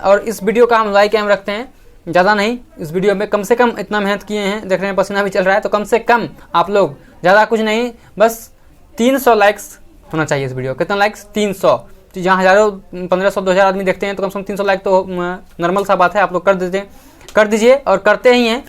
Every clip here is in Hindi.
और इस वीडियो का हम लाइक एम रखते हैं, ज़्यादा नहीं। इस वीडियो में कम से कम इतना मेहनत किए हैं, देख रहे हैं पसीना भी चल रहा है, तो कम से कम आप लोग, ज़्यादा कुछ नहीं, बस 300 लाइक्स होना चाहिए इस वीडियो। कितना लाइक्स? 300। जहाँ हज़ारों 1500 2000 आदमी देखते हैं तो कम से कम 300 लाइक तो नॉर्मल सा बात है, आप लोग कर दीजिए और करते ही हैं।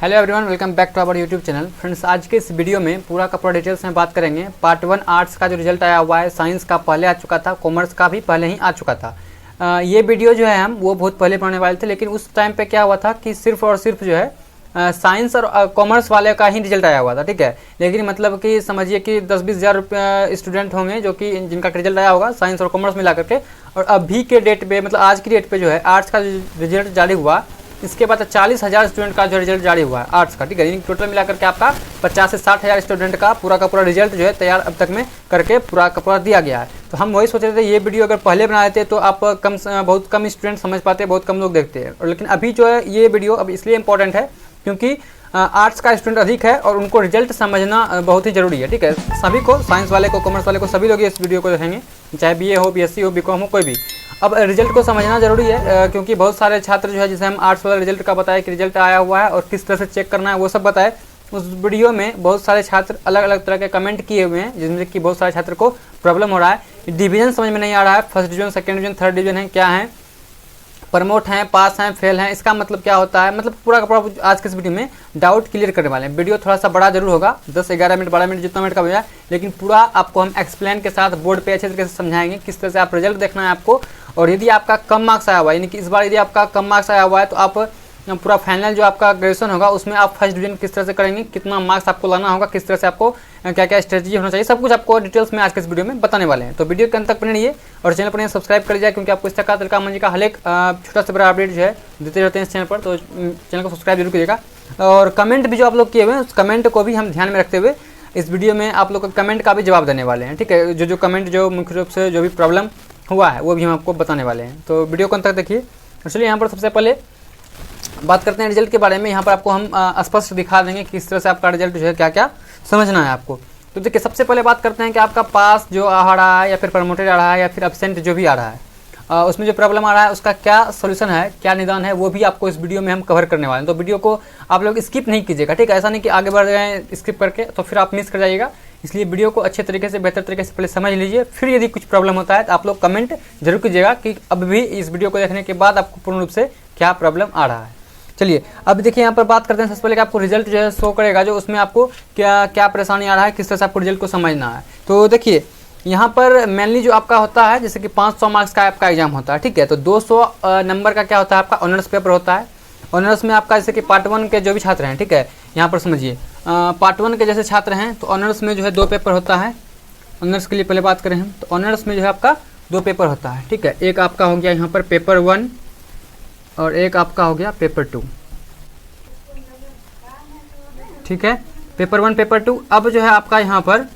Hello everyone, welcome back to our YouTube channel. Friends, आज के इस वीडियो में पूरा का पूरा डिटेल्स में बात करेंगे। पार्ट 1 आर्ट्स का जो रिजल्ट आया हुआ है, साइंस का पहले आ चुका था, कॉमर्स का भी पहले ही आ चुका था। ये वीडियो जो है हम वो बहुत पहले बनाने वाले थे, लेकिन उस टाइम पे क्या हुआ था कि सिर्फ और सिर्फ जो है साइंस और कॉमर्स वाले का ही रिजल्ट आया हुआ था, ठीक है। लेकिन मतलब कि समझिए कि 10-20 हज़ार स्टूडेंट होंगे जो कि जिनका रिजल्ट आया होगा साइंस और कॉमर्स मिला करके। और अभी के डेट पे, मतलब आज की डेट पे जो है आर्ट्स का रिजल्ट जारी हुआ, इसके बाद 40,000 स्टूडेंट का जो रिजल्ट जारी हुआ है आर्ट्स का, ठीक है। यानी टोटल मिलाकर के आपका 50 से 60,000 स्टूडेंट का पूरा रिजल्ट जो है तैयार अब तक में करके पूरा का पूरा दिया गया है। तो हम वही सोच रहे थे ये वीडियो अगर पहले बना लेते तो आप बहुत कम स्टूडेंट समझ पाते, बहुत कम लोग देखते हैं। और लेकिन अभी जो है ये वीडियो अब इसलिए इंपॉर्टेंट है क्योंकि आर्ट्स का स्टूडेंट अधिक है और उनको रिजल्ट समझना बहुत ही जरूरी है, ठीक है। सभी को, साइंस वाले को, कॉमर्स वाले को, सभी लोग इस वीडियो को देखेंगे, चाहे BA हो, BSc हो, BCom हो, कोई भी। अब रिजल्ट को समझना जरूरी है क्योंकि बहुत सारे छात्र जो है, जैसे हम आर्ट्स वाला रिजल्ट का बताए कि रिजल्ट आया हुआ है और किस तरह से चेक करना है वो सब बताए। उस वीडियो में बहुत सारे छात्र अलग अलग तरह के कमेंट किए हुए हैं, जिसमें कि बहुत सारे छात्र को प्रॉब्लम हो रहा है। डिवीजन समझ में नहीं आ रहा है, first division, second division, third division है, क्या है, प्रमोट हैं, पास हैं, फेल हैं, इसका मतलब क्या होता है। मतलब पूरा का पूरा आज के इस वीडियो में डाउट क्लियर करने वाले हैं। वीडियो थोड़ा सा बड़ा जरूर होगा, 10-11 मिनट, 12 मिनट, जितना मिनट का बजाय, लेकिन पूरा आपको हम एक्सप्लेन के साथ बोर्ड पे अच्छे तरीके से समझाएंगे किस तरह से आप रिजल्ट देखना है आपको। और यदि आपका कम मार्क्स आया हुआ है, यानी कि इस बार यदि आपका कम मार्क्स आया हुआ है, तो आप पूरा फाइनल जो आपका ग्रेजुएशन होगा उसमें आप फर्स्ट डिवीजन किस तरह से करेंगे, कितना मार्क्स आपको लाना होगा, किस तरह से आपको क्या क्या स्ट्रेटजी होना चाहिए, सब कुछ आपको डिटेल्स में आज के इस वीडियो में बताने वाले हैं। तो वीडियो के अंत तक बने रहिए और चैनल पर सब्सक्राइब कर लीजिए, क्योंकि आपको इस तरह का मंजी का हर एक छोटा से बड़ा अपडेट जो है देते रहते हैं इस चैनल पर। तो चैनल को सब्सक्राइब जरूर कीजिएगा। और कमेंट भी जो आप लोग किए हुए हैं, उस कमेंट को भी हम ध्यान में रखते हुए इस वीडियो में आप लोग का कमेंट का भी जवाब देने वाले हैं, ठीक है। जो कमेंट जो मुख्य रूप से जो भी प्रॉब्लम हुआ है वो भी हम आपको बताने वाले हैं। तो वीडियो को अंत तक देखिए। चलिए यहाँ पर सबसे पहले बात करते हैं रिजल्ट के बारे में। यहाँ पर आपको हम स्पष्ट दिखा देंगे कि किस तरह से आपका रिजल्ट जो है क्या क्या समझना है आपको। तो देखिए, सबसे पहले बात करते हैं कि आपका पास जो आ रहा है या फिर प्रमोटेड आ रहा है या फिर एब्सेंट जो भी आ रहा है, उसमें जो प्रॉब्लम आ रहा है उसका क्या सोल्यूशन है, क्या निदान है, वो भी आपको इस वीडियो में हम कवर करने वाले हैं। तो वीडियो को आप लोग स्किप नहीं कीजिएगा, ठीक है। ऐसा नहीं कि आगे बढ़ गए स्किप करके तो फिर आप मिस कर जाइएगा। इसलिए वीडियो को अच्छे तरीके से, बेहतर तरीके से पहले समझ लीजिए, फिर यदि कुछ प्रॉब्लम होता है तो आप लोग कमेंट जरूर कीजिएगा कि अब भी इस वीडियो को देखने के बाद आपको पूर्ण रूप से क्या प्रॉब्लम आ रहा है। चलिए अब देखिए, यहाँ पर बात करते हैं सबसे पहले कि आपको रिजल्ट जो है शो करेगा, जो उसमें आपको क्या क्या परेशानी आ रहा है, किस तरह से आपको रिजल्ट को समझना है। तो देखिए, यहाँ पर मेनली जो आपका होता है, जैसे कि 500 मार्क्स का आपका एग्जाम होता है, ठीक है। तो 200 नंबर का क्या होता है, आपका ऑनर्स पेपर होता है। ऑनर्स में आपका जैसे कि पार्ट 1 के जो भी छात्र हैं, ठीक है, यहाँ पर समझिए, पार्ट 1 के जैसे छात्र हैं तो ऑनर्स में जो है 2 पेपर होता है। ऑनर्स के लिए पहले बात करें हम, तो ऑनर्स में जो है आपका 2 पेपर होता है, ठीक है। एक आपका हो गया यहाँ पर पेपर 1 और एक आपका हो गया पेपर 2, ठीक है। Paper 1, paper 2। अब जो है आपका यहाँ पर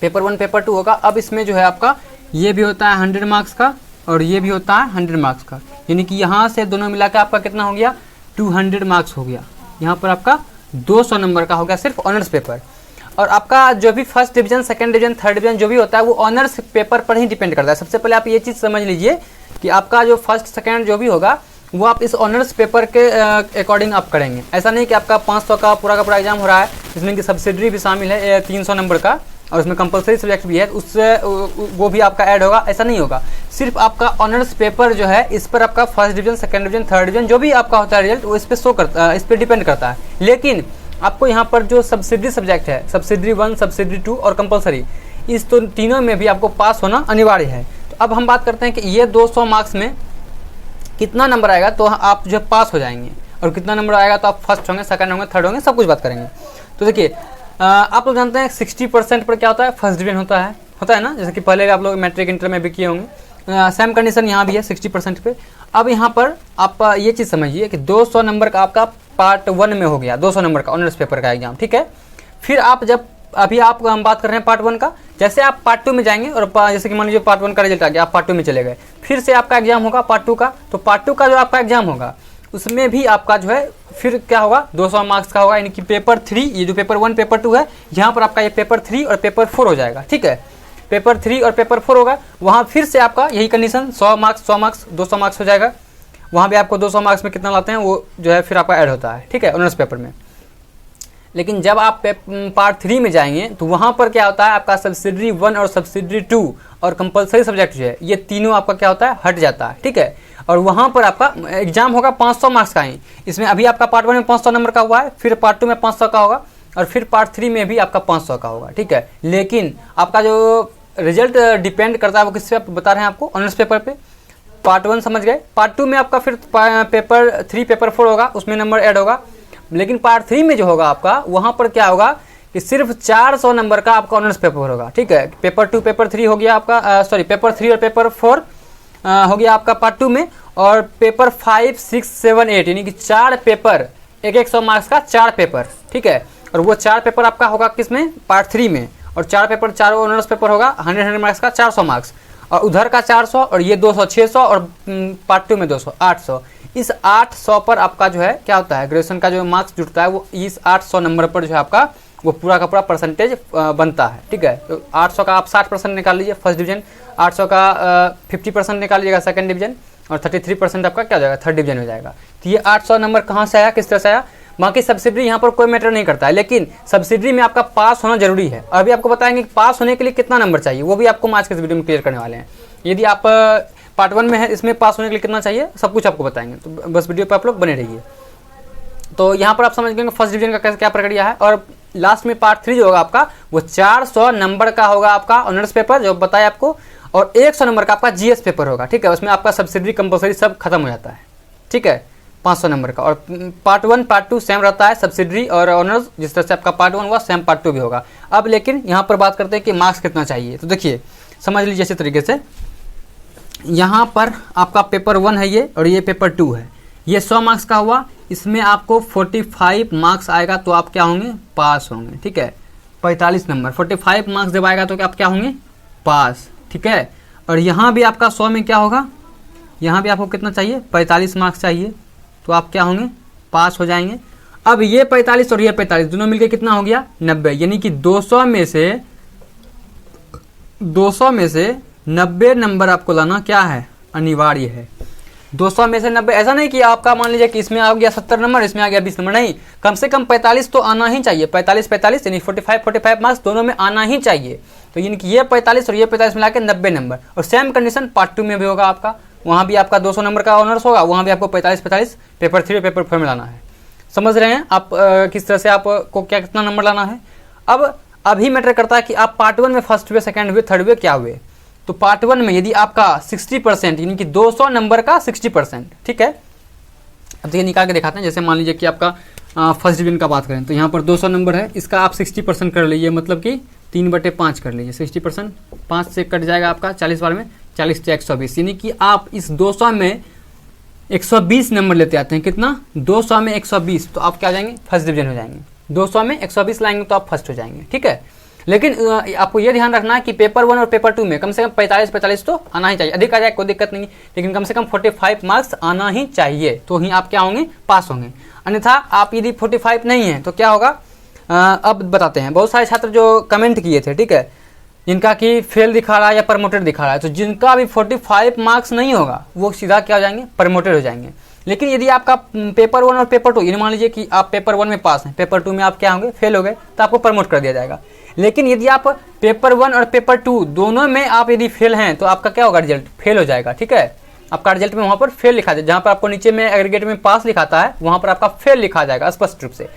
पेपर 1, पेपर 2 होगा। अब इसमें जो है आपका ये भी होता है 100 मार्क्स का और ये भी होता है 100 मार्क्स का, यानी कि यहाँ से दोनों मिला के आपका कितना हो गया, 200 मार्क्स हो गया। यहाँ पर आपका 200 नंबर का हो गया सिर्फ ऑनर्स पेपर। और आपका जो भी first division, second division, third division जो भी होता है वो ऑनर्स पेपर पर ही डिपेंड करता है। सबसे पहले आप ये चीज़ समझ लीजिए कि आपका जो फर्स्ट सेकंड जो भी होगा वो आप इस ऑनर्स पेपर के अकॉर्डिंग आप करेंगे। ऐसा नहीं कि आपका 500 का पूरा एग्जाम हो रहा है, इसमें कि सब्सिडरी भी शामिल है 300 नंबर का, और उसमें कंपलसरी सब्जेक्ट भी है, उससे वो भी आपका ऐड होगा, ऐसा नहीं होगा। सिर्फ आपका ऑनर्स पेपर जो है इस पर आपका first division, second division, third division जो भी आपका होता है रिजल्ट, वो इस पर शो करता है, इस पर डिपेंड करता है। लेकिन आपको यहाँ पर जो सब्सिडरी सब्जेक्ट है, सब्सिडरी 1, सब्सिडरी 2 और कंपलसरी, इस तो तीनों में भी आपको पास होना अनिवार्य है। तो अब हम बात करते हैं कि ये 200 मार्क्स में कितना नंबर आएगा तो आप जो पास हो जाएंगे, और कितना नंबर आएगा तो आप फर्स्ट होंगे, सेकंड होंगे, थर्ड होंगे, सब कुछ बात करेंगे। तो देखिए, आप लोग जानते हैं 60% पर क्या होता है, फर्स्ट डिवीजन होता है ना, जैसे कि पहले आप लोग मैट्रिक इंटर में भी किए होंगे। सेम कंडीशन यहाँ भी है 60% पे। अब यहाँ पर आप ये चीज़ समझिए कि 200 नंबर का आपका पार्ट 1 में हो गया, 200 नंबर का ऑनर्स पेपर का एग्जाम, ठीक है। फिर आप जब अभी आप हम बात कर रहे हैं पार्ट 1 का, जैसे आप पार्ट 2 में जाएंगे और जैसे कि मान लीजिए पार्ट 1 का रिजल्ट आ गया, आप पार्ट 2 में चले गए, फिर से आपका एग्जाम होगा पार्ट 2 का। तो पार्ट 2 का जो आपका एग्जाम होगा उसमें भी आपका जो है फिर क्या होगा, 200 मार्क्स का होगा, यानी कि पेपर 3, ये जो पेपर 1, पेपर 2 है, यहाँ पर आपका ये पेपर 3 और पेपर 4 हो जाएगा, ठीक है। पेपर 3 और पेपर 4 होगा, वहाँ फिर से आपका यही कंडीशन 100 मार्क्स 200 मार्क्स हो जाएगा। वहाँ भी आपको 200 मार्क्स में कितना लाते हैं वो जो है फिर आपका ऐड होता है, ठीक है, ऑनर्स पेपर में। लेकिन जब आप पार्ट 3 में जाएंगे तो वहाँ पर क्या होता है, आपका सब्सिडरी 1 और सब्सिडरी 2 और कंपलसरी सब्जेक्ट जो है ये तीनों आपका क्या होता है, हट जाता है, ठीक है। और वहाँ पर आपका एग्जाम होगा 500 मार्क्स का ही। इसमें अभी आपका पार्ट 1 में 500 नंबर का हुआ है, फिर पार्ट 2 में 500 का होगा और फिर पार्ट 3 में भी आपका 500 का होगा, ठीक है। लेकिन आपका जो रिजल्ट डिपेंड करता है वो किस पे आप बता रहे हैं आपको, ऑनर्स पेपर पे। पार्ट 1 समझ गए, पार्ट 2 में आपका फिर पेपर 3 पेपर 4 होगा, उसमें नंबर ऐड होगा। लेकिन पार्ट 3 में जो होगा आपका, वहाँ पर क्या होगा कि सिर्फ 400 नंबर का आपका ऑनर्स पेपर होगा, ठीक है। पेपर 2 पेपर 3 हो गया आपका, सॉरी पेपर 3 और पेपर 4 हो गया आपका पार्ट 2 में, और पेपर 5 6 7 8 यानी कि 4 पेपर, 100 मार्क्स का 4 पेपर, ठीक है। और वो 4 पेपर आपका होगा किसमें, पार्ट 3 में। और 4 पेपर, 4 ऑनर्स पेपर होगा 100 मार्क्स का 400 मार्क्स, और उधर का 400 और ये 200 600 और पार्ट 2 में 200 800। इस 800 पर आपका जो है क्या होता है, ग्रेजुएशन का जो मार्क्स जुड़ता है वो इस 800 नंबर पर जो है आपका वो पूरा का पूरा परसेंटेज बनता है, ठीक है। तो 800 का आप 60% निकाल लीजिए फर्स्ट डिवीजन, 800 का 50% निकाल लीजिएगा सेकंड डिवीजन, और 33% आपका क्या हो जाएगा, थर्ड डिवीजन हो जाएगा। तो ये 800 नंबर कहाँ से आया, किस तरह से आया। बाकी सब्सिडरी यहाँ पर कोई मैटर नहीं करता है, लेकिन सब्सिडरी में आपका पास होना जरूरी है। अभी आपको बताएंगे कि पास होने के लिए कितना नंबर चाहिए, वो भी आपको आज के इस वीडियो में क्लियर करने वाले हैं। यदि आप पार्ट 1 में है, इसमें पास होने के लिए कितना चाहिए सब कुछ आपको बताएंगे, तो बस वीडियो पर आप लोग बने रहिए। तो यहाँ पर आप समझ गए फर्स्ट डिवीजन का क्या प्रक्रिया है। और लास्ट में पार्ट 3 जो होगा आपका वो 400 नंबर का होगा आपका ऑनर्स पेपर जो बताया आपको, और 100 नंबर का आपका जीएस पेपर होगा, ठीक है। उसमें आपका सब्सिडरी कंपलसरी सब खत्म हो जाता है, ठीक है, 500 नंबर का। और पार्ट 1 पार्ट 2 सेम रहता है, सब्सिडरी और ऑनर्स जिस तरह से आपका पार्ट 1 हुआ सेम पार्ट 2 भी होगा। अब लेकिन यहाँ पर बात करते हैं कि मार्क्स कितना चाहिए। तो देखिए समझ लीजिए इसी तरीके से, यहाँ पर आपका पेपर 1 है ये, और ये पेपर 2 है। ये 100 मार्क्स का हुआ, इसमें आपको 45 मार्क्स आएगा तो आप क्या होंगे, पास होंगे, ठीक है। 45 नंबर 45 मार्क्स जब आएगा तो आप क्या होंगे, पास, ठीक है। और यहाँ भी आपका 100 में क्या होगा, यहाँ भी आपको कितना चाहिए, 45 मार्क्स चाहिए, तो आप क्या होंगे, पास हो जाएंगे। अब ये 45 और ये 45 दोनों मिलकर कितना हो गया, 90, यानी कि 200 में से 90 नंबर आपको लाना क्या है, अनिवार्य है। 200 में से 90, ऐसा नहीं कि आपका मान लीजिए कि इसमें आ गया 70 नंबर, इसमें आ गया 20 नंबर, नहीं, कम से कम 45 तो आना ही चाहिए। 45 यानी 45 मार्क्स दोनों में आना ही चाहिए। तो यानी कि ये 45 और ये 45 मिला के 90 नंबर। और सेम कंडीशन पार्ट 2 में भी होगा आपका, वहाँ भी आपका 200 नंबर का ऑनर्स होगा, वहाँ भी आपको 45 पेपर 3 और पेपर 4 में लाना है। समझ रहे हैं आप किस तरह से आपको क्या कितना नंबर लाना है। अब अभी मैटर करता है कि आप पार्ट 1 में फर्स्ट हुए, सेकंड हुए, थर्ड हुए, क्या हुए। तो पार्ट 1 में यदि आपका 60% यानी कि 200 नंबर का 60%, ठीक है। अब ये निकाल के दिखाते हैं। जैसे मान लीजिए कि आपका फर्स्ट डिवीजन का बात करें तो यहाँ पर 200 नंबर है, इसका आप 60% कर लीजिए, मतलब कि 3/5 कर लीजिए। 60% 5 से कट जाएगा आपका 40 बार में, 40 से 120, यानी कि आप इस 200 में 120 नंबर लेते आते हैं। कितना, 200 में 120, तो आप क्या हो जाएंगे, फर्स्ट डिवीजन हो जाएंगे। 200 में 120 लाएंगे तो आप फर्स्ट हो जाएंगे, ठीक है। लेकिन आपको ये ध्यान रखना है कि पेपर 1 और पेपर 2 में कम से कम 45 तो आना ही चाहिए। अधिक आ जाए कोई दिक्कत नहीं, लेकिन कम से कम 45 मार्क्स आना ही चाहिए, तो ही आप क्या होंगे, पास होंगे। अन्यथा आप यदि 45 नहीं है तो क्या होगा, अब बताते हैं। बहुत सारे छात्र जो कमेंट किए थे, ठीक है, जिनका कि फेल दिखा रहा है या प्रमोटेड दिखा रहा है, तो जिनका भी 45 मार्क्स नहीं होगा वो सीधा क्या हो जाएंगे, प्रमोटेड हो जाएंगे। लेकिन यदि आपका पेपर 1 और पेपर 2, मान लीजिए कि आप पेपर 1 में पास हैं, पेपर 2 में आप क्या होंगे, फेल हो गए, तो आपको प्रमोट कर दिया जाएगा। लेकिन यदि आप पेपर 1 और पेपर 2 दोनों में आप यदि फेल हैं तो आपका क्या होगा, रिजल्ट फेल हो जाएगा, ठीक है। आपका रिजल्ट में वहाँ पर फेल लिखा जाए, जहाँ पर आपको नीचे में एग्रीगेट में पास लिखाता है वहाँ पर आपका फेल लिखा जाएगा स्पष्ट रूप से।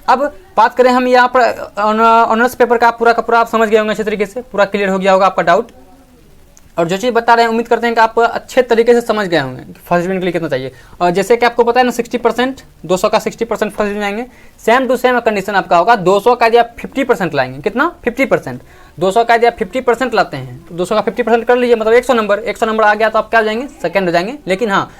अब बात करें हम यहाँ पर ऑनर्स पेपर का पूरा आप समझ गए होंगे अच्छे तरीके से, पूरा क्लियर हो गया होगा आपका डाउट। और जो चीज़ बता रहे हैं उम्मीद करते हैं कि आप अच्छे तरीके से समझ गए होंगे कि फर्स्ट डिवीजन के लिए कितना चाहिए। और जैसे कि आपको पता है ना 60%, 200 का 60% फर्स्ट डिवीजन आएंगे, सेम टू सेम कंडीशन आपका होगा। 200 का यदि आप 50% लाएंगे, कितना 50%, 200 का यदि आप 50% लाते हैं तो 200 का 50% कर लीजिए, मतलब 100 नंबर आ गया तो आप क्या हो जाएंगे, सेकंड हो जाएंगे। लेकिन हाँ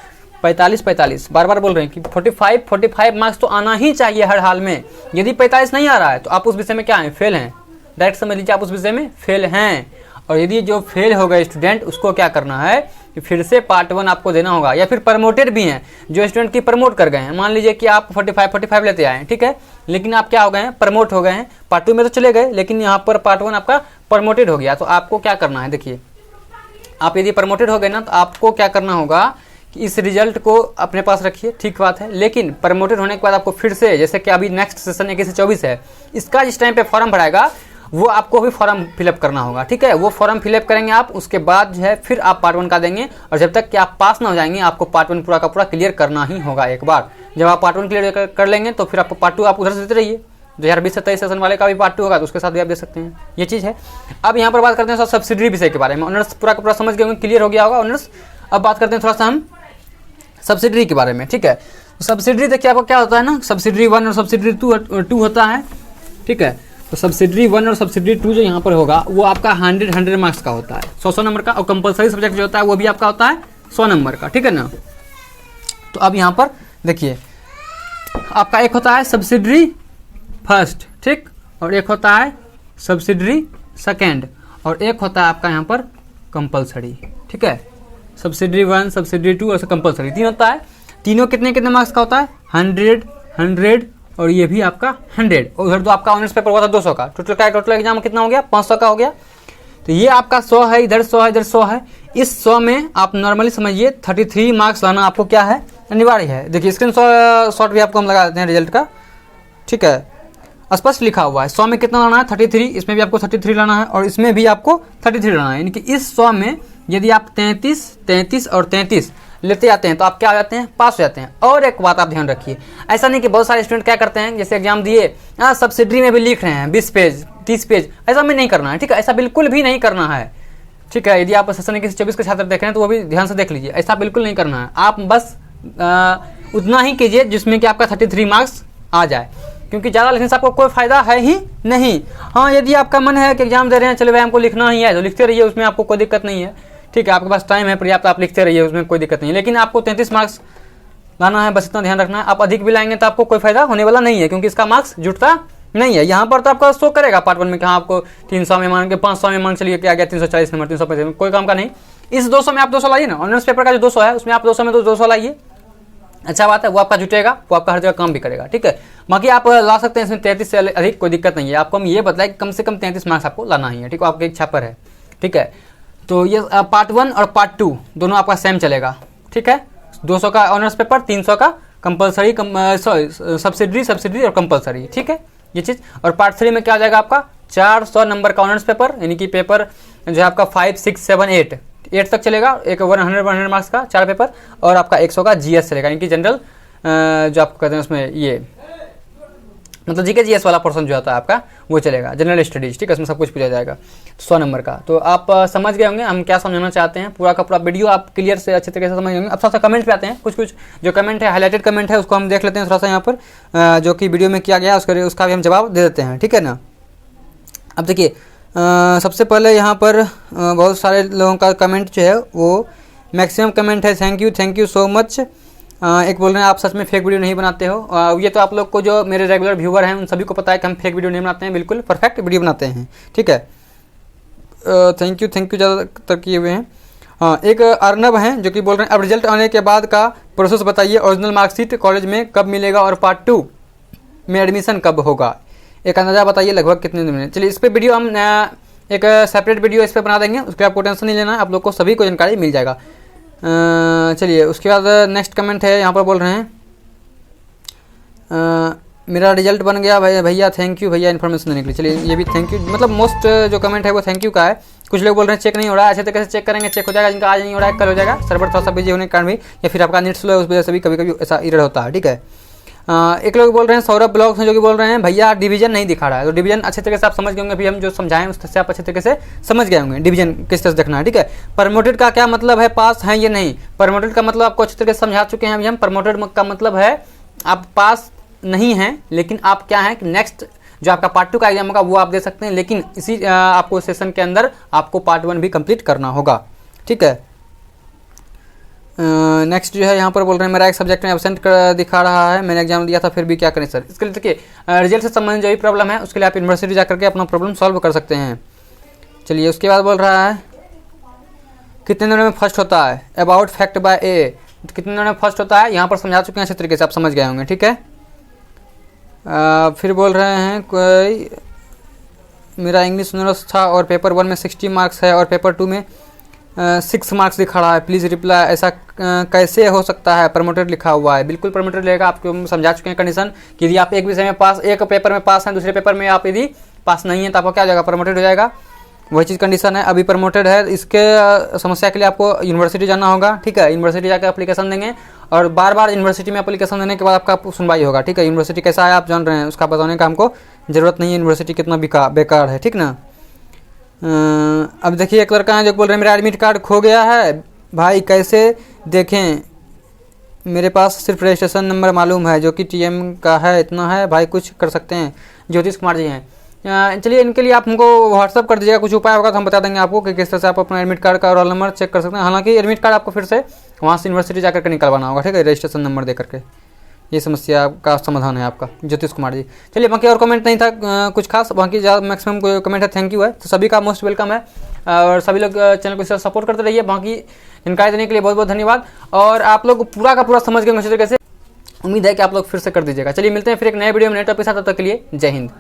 45 बार बोल रहे हैं कि 45 मार्क्स तो आना ही चाहिए हर हाल में। यदि 45 नहीं आ रहा है तो आप उस विषय में क्या हैं, फेल हैं, डायरेक्ट समझ लीजिए आप उस विषय में फेल हैं। और यदि जो फेल हो गए स्टूडेंट उसको क्या करना है कि फिर से पार्ट 1 आपको देना होगा। या फिर प्रमोटेड भी हैं, जो स्टूडेंट की प्रमोट कर गए हैं, मान लीजिए कि आप 45 लेते आए हैं, ठीक है, लेकिन आप क्या हो गए हैं, प्रमोट हो गए हैं, पार्ट 2 में तो चले गए, लेकिन यहाँ पर पार्ट 1 आपका प्रमोटेड हो गया। तो आपको क्या करना है, देखिए आप यदि प्रमोटेड हो गए ना, तो आपको क्या करना होगा कि इस रिजल्ट को अपने पास रखिए, ठीक बात है, लेकिन प्रमोटेड होने के बाद आपको फिर से, जैसे कि अभी नेक्स्ट सेशन 21 से 24 है, इसका जिस टाइम पे फॉर्म भराएगा वो आपको भी फॉर्म फिलअप करना होगा, ठीक है। वो फॉर्म फिलअप करेंगे आप, उसके बाद जो है फिर आप पार्ट 1 का देंगे, और जब तक कि आप पास ना हो जाएंगे आपको पार्ट 1 पूरा का पूरा क्लियर करना ही होगा एक बार। जब आप पार्ट 1 क्लियर कर लेंगे तो फिर आपको पार्ट 2 आप उधर से देते रहिए। 2020 से 23 सेशन वाले का भी पार्ट 2 होगा तो उसके साथ भी आप दे सकते हैं, ये चीज़ है। अब यहाँ पर बात करते हैं सब्सिडरी विषय के बारे में। ऑनर्स पूरा का पूरा समझ गए होंगे, क्लियर हो गया होगा ऑनर्स। अब बात करते हैं थोड़ा सा हम सब्सिडरी के बारे में, ठीक है। तो सब्सिडरी देखिए आपको क्या होता है ना, सब्सिडरी 1 और सब्सिडरी 2 होता है, ठीक है। तो सब्सिडरी 1 और सब्सिडरी 2 जो यहाँ पर होगा वो आपका 100 मार्क्स का होता है, 100 नंबर का, और कंपलसरी सब्जेक्ट जो होता है वो भी आपका होता है 100 नंबर का, ठीक है ना। तो अब यहाँ पर देखिए आपका एक होता है सब्सिडरी फर्स्ट, ठीक, और एक होता है सब्सिडरी सेकेंड, और एक होता है आपका यहाँ पर कंपलसरी, ठीक है। सब्सिडरी 1, सब्सिडरी 2 और कंपलसरी 3 होता है। तीनों कितने कितने मार्क्स का होता है, 100, 100 और ये भी आपका 100। और उधर तो आपका ऑनर्स पेपर हुआ था 200 का, टोटल एग्जाम कितना हो गया, 500 का हो गया। तो ये आपका 100 है, इधर 100 है, इधर 100 है। इस 100 में आप नॉर्मली समझिए 33 मार्क्स लाना आपको क्या है, अनिवार्य है। देखिए स्क्रीन शॉट भी आपको हम लगा देते हैं रिजल्ट का, ठीक है, स्पष्ट लिखा हुआ है। 100 में कितना लाना है, 33, इसमें भी आपको 33 लाना है, और इसमें भी आपको 33 लाना है। यानी कि इस 100 में यदि आप 33, 33 और 33 लेते आते हैं तो आप क्या हो जाते हैं, पास हो जाते हैं। और एक बात आप ध्यान रखिए, ऐसा नहीं कि बहुत सारे स्टूडेंट क्या करते हैं, जैसे एग्जाम दिए सब्सिडरी में भी लिख रहे हैं 20 पेज 30 पेज, ऐसा में नहीं करना है, ठीक है, ऐसा बिल्कुल भी नहीं करना है, ठीक है। यदि आप सेशन 24 के छात्र देख रहे हैं तो वो भी ध्यान से देख लीजिए, ऐसा बिल्कुल नहीं करना है। आप बस उतना ही कीजिए जिसमें कि आपका 33 मार्क्स आ जाए, क्योंकि ज़्यादा लिखने से आपको कोई फायदा है ही नहीं। हाँ, यदि आपका मन है कि एग्जाम दे रहे हैं, चलो भाई हमको लिखना ही है तो लिखते रहिए, उसमें आपको कोई दिक्कत नहीं है, ठीक है, आपके पास टाइम है पर्याप्त, आप लिखते रहिए, उसमें कोई दिक्कत नहीं है। लेकिन आपको 33 मार्क्स लाना है, बस इतना ध्यान रखना है। आप अधिक भी लाएंगे तो आपको कोई फायदा होने वाला नहीं है, क्योंकि इसका मार्क्स जुटता नहीं है। यहाँ पर तो आपका शो करेगा पार्ट 1 में कि हाँ आपको 300 में मान के 500 में मान चलिए क्या गया 340 नंबर, 350 में कोई काम का नहीं। इस 200 में आप 200 लाइए ना, ऑनर्स पेपर का जो 200 है उसमें आप 200 में तो 200 लाइए, अच्छा बात है, वो आपका जुटेगा, वो आपका हर जगह काम भी करेगा, ठीक है। बाकी आप ला सकते हैं इसमें 33 से अधिक, कोई दिक्कत नहीं है। आपको हम ये बताएं कि कम से कम 33 मार्क्स आपको लाना ही है, ठीक है, आपकी इच्छा पर है, ठीक है। तो ये पार्ट 1 और पार्ट 2 दोनों आपका सेम चलेगा, ठीक है। 200 का ऑनर्स पेपर, 300 का कंपलसरी, सब्सिडरी और कंपलसरी, ठीक है, ये चीज़। और पार्ट 3 में क्या आ जाएगा आपका 400 नंबर का ऑनर्स पेपर, यानी कि पेपर जो है आपका 5, 6, 7, 8 तक चलेगा, एक 100 मार्क्स का 4 पेपर, और आपका 100 का जीएस चलेगा, यानी कि जनरल जो आपको कहते हैं उसमें ये मतलब जीके जीएस वाला पोर्शन जो होता है आपका वो चलेगा, जनरल स्टडीज, ठीक है, उसमें सब कुछ पूछा जाएगा 100 नंबर का। तो आप समझ गए होंगे हम क्या समझाना चाहते हैं, पूरा का पूरा वीडियो आप क्लियर से अच्छे तरीके से समझ होंगे। अब थोड़ा सा कमेंट पे आते हैं, कुछ जो कमेंट है, हाईलाइटेड कमेंट है, उसको हम देख लेते हैं थोड़ा सा यहाँ पर, जो कि वीडियो में किया गया है उसका भी हम जवाब दे देते हैं, ठीक है ना। अब देखिए सबसे पहले यहाँ पर बहुत सारे लोगों का कमेंट जो है वो मैक्सिमम कमेंट है थैंक यू सो मच। एक बोल रहे हैं आप सच में फेक वीडियो नहीं बनाते हो। ये तो आप लोग को जो मेरे रेगुलर व्यूअर हैं उन सभी को पता है कि हम फेक वीडियो नहीं बनाते हैं, बिल्कुल परफेक्ट वीडियो बनाते हैं, ठीक है। थैंक यू ज़्यादातर किए हुए हैं। हाँ, एक अर्नब हैं जो कि बोल रहे हैं अब रिजल्ट आने के बाद का प्रोसेस बताइए, ओरिजिनल मार्कशीट कॉलेज में कब मिलेगा और पार्ट 2 में एडमिशन कब होगा, एक अंदाज़ा बताइए लगभग कितने दिन में। चलिए इस पर वीडियो हम एक सेपरेट वीडियो इस पर बना देंगे, उसके आपको टेंशन नहीं लेना है, आप लोग को सभी को जानकारी मिल जाएगा। चलिए उसके बाद नेक्स्ट कमेंट है, यहाँ पर बोल रहे हैं मेरा रिजल्ट बन गया भैया थैंक यू भैया इन्फॉर्मेशन देने के लिए। चलिए ये भी थैंक यू, मतलब मोस्ट जो कमेंट है वो थैंक यू का है। कुछ लोग बोल रहे हैं चेक नहीं हो रहा है, अच्छे तरीके से चेक करेंगे चेक हो जाएगा, जिनका आज नहीं हो रहा है कल हो जाएगा, सर्वर थोड़ा सा बिजी होने के कारण भी, या फिर आपका नेट स्लो है उस वजह से भी कभी कभी ऐसा एरर होता है, ठीक है। एक लोग बोल रहे हैं सौरभ ब्लॉग्स हैं जो कि बोल रहे हैं भैया डिवीजन नहीं दिखा रहा है, तो डिवीजन अच्छे तरीके से आप समझ गए होंगे, अभी हम जो समझाएं उससे आप अच्छे तरीके से समझ गए होंगे डिवीजन किस तरह से देखना है, ठीक है। प्रमोटेड का क्या मतलब है, पास है ये नहीं, प्रमोटेड का मतलब आपको अच्छे तरीके से समझा चुके हैं अभी हम। प्रमोटेड का मतलब है आप पास नहीं हैं, लेकिन आप क्या है कि नेक्स्ट जो आपका पार्ट 2 का एग्जाम होगा वो आप दे सकते हैं, लेकिन इसी आपको सेशन के अंदर आपको पार्ट 1 भी कंप्लीट करना होगा, ठीक है। नेक्स्ट जो है यहाँ पर बोल रहे हैं मेरा एक सब्जेक्ट में एब्सेंट दिखा रहा है, मैंने एग्जाम दिया था फिर भी क्या करें सर। इसके लिए देखिए रिजल्ट से संबंधित जो भी प्रॉब्लम है उसके लिए आप यूनिवर्सिटी जा करके अपना प्रॉब्लम सॉल्व कर सकते हैं। चलिए उसके बाद बोल रहा है कितने दिनों में फर्स्ट होता है, अबाउट फैक्ट बाय ए, कितने दिनों में फर्स्ट होता है, यहाँ पर समझा चुके हैं अच्छे तरीके से, आप समझ गए होंगे। ठीक है, फिर बोल रहे हैं कोई मेरा इंग्लिश ऑनर्स था और पेपर 1 में 60 मार्क्स है और पेपर 2 में 6 मार्क्स दिखा रहा है, प्लीज़ रिप्लाई, ऐसा कैसे हो सकता है, प्रमोटेड लिखा हुआ है। बिल्कुल प्रमोटेड रहेगा, आपको समझा चुके हैं कंडीशन कि यदि आप एक विषय में पास, एक पेपर में पास हैं, दूसरे पेपर में आप यदि पास नहीं है तो आपको क्या हो जाएगा, प्रमोटेड हो जाएगा। वही चीज़ कंडीशन है, अभी प्रमोटेड है। इसके समस्या के लिए आपको यूनिवर्सिटी जाना होगा। ठीक है, यूनिवर्सिटी जाकर एप्लीकेशन देंगे और बार बार यूनिवर्सिटी में एप्लीकेशन देने के बाद आपका सुनवाई होगा। ठीक है, यूनिवर्सिटी कैसा है आप जान रहे हैं, उसका बताने का हमको ज़रूरत नहीं है, यूनिवर्सिटी कितना बेकार है। ठीक ना। अब देखिए एक लड़का है जो बोल रहे हैं मेरा एडमिट कार्ड खो गया है भाई, कैसे देखें, मेरे पास सिर्फ रजिस्ट्रेशन नंबर मालूम है जो कि TM का है, इतना है भाई, कुछ कर सकते हैं। ज्योतिष कुमार जी हैं, चलिए इनके लिए आप हमको व्हाट्सअप कर दीजिएगा, कुछ उपाय होगा तो हम बता देंगे आपको कि किस तरह से आप अपना एडमिट कार्ड का रोल नंबर चेक कर सकते हैं। हालांकि एडमिट कार्ड आपको फिर से वहाँ से यूनिवर्सिटी जाकर के निकलवाना होगा। ठीक है, रजिस्ट्रेशन नंबर दे करके, ये समस्या का समाधान है आपका, ज्योतिष कुमार जी। चलिए बाकी और कमेंट नहीं था कुछ खास, बाकी ज़्यादा मैक्सिमम कमेंट है, थैंक यू है, तो सभी का मोस्ट वेलकम है और सभी लोग चैनल को इस तरह सपोर्ट करते रहिए। बाकी जानकारी देने के लिए बहुत बहुत धन्यवाद और आप लोग पूरा का पूरा समझ गए अच्छे तरीके से, उम्मीद है कि आप लोग फिर से कर दीजिएगा। चलिए मिलते हैं फिर एक नए वीडियो में नए टॉपिक के साथ, तब तक के लिए जय हिंद।